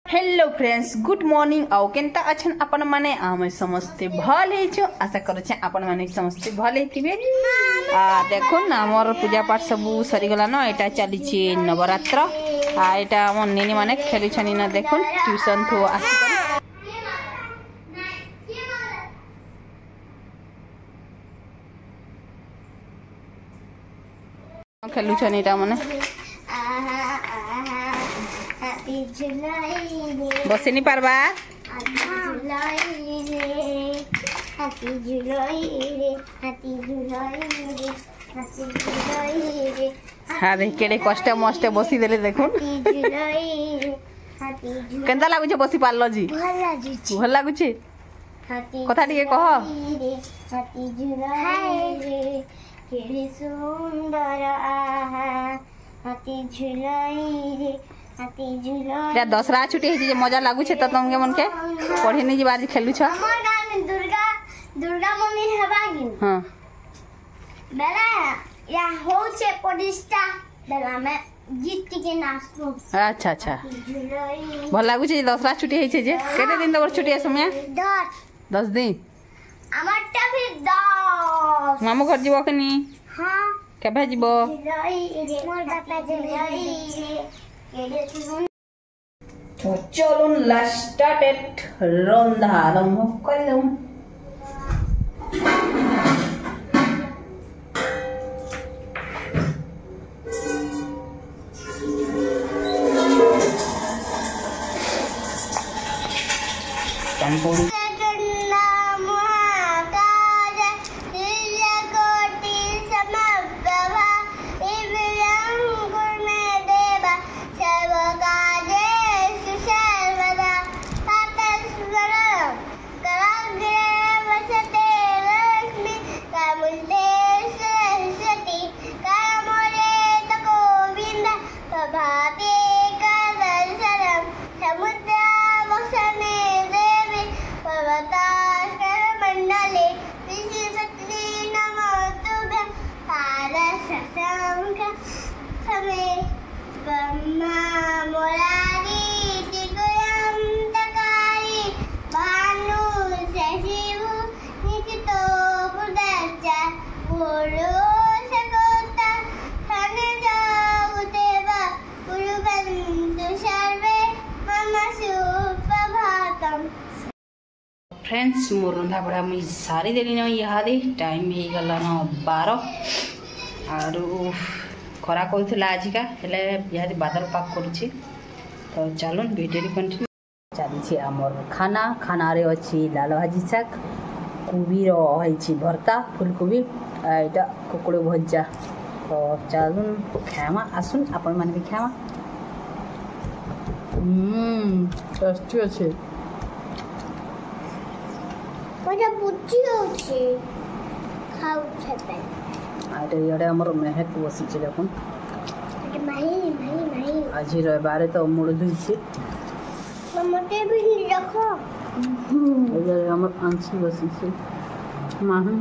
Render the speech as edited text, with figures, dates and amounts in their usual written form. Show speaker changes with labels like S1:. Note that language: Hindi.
S1: हेलो फ्रेंड्स गुड मॉर्निंग आउ केनता अछन अपन माने आमे समस्ते भल हेछो आशा करू छे अपन माने समस्ते भल हेतिबे। देखुन हमर पूजा पाठ सब सरी गला न एटा चली छे नवरात्र एटा हमर नेनी माने खेलु छनी न देखुन ट्यूशन थो आसी खेलु छनी एटा माने बसे नहीं पारबा हाँ देख केड़े कष्टे मष्टे बसी देले देखुन केनता लागुछे बसी पारलो जी भल लागुछे कथा टिके कह दसरा छुट्टी है मजा लागू छे तुमके मन के पढ़े नहीं जीवार खेलु छ
S2: हमर गांव में दुर्गा मंदिर हेबागी
S1: हां
S2: बेला या हो छे प्रतिष्ठा बेला में गीत के नाचतो।
S1: अच्छा अच्छा भल लागू छे दसरा छुट्टी है छे जे केते दिन तक छुट्टी है समय 10 दिन
S2: हमर त फिर 10
S1: मामू घर जीवो के नी
S2: हां
S1: केबे जीवो
S2: मोर बापा जलाई
S1: तो चलो स्टार्टेड रंधा आरंभ करूं फ्रेंड्स मोर रंधा बड़ा मुझे सारी देली न इहादे टाइम हो गला न 12 आरु खरा कहला आजिका हेले इहादे बादल पाक करूची तो चलो वीडियो कंटिन्यू चली छी हमर खाना रे अछि लाल भाजी शाक कोबी रो होइछि भरता फूलकोबी एटा कुकुड़ भजा तो चलो खामा आसुन अपन मान के खामा टेस्टी अछि
S2: कोजा बुच्ची होछि खाउ छते
S1: आरे यारे हमर मेहक बसी छै देखुन
S2: अरे माही
S1: आज रविवार तो मुड़ दुई छै
S2: मते भी रखो
S1: यारे हमर आंसी बसी छै माहन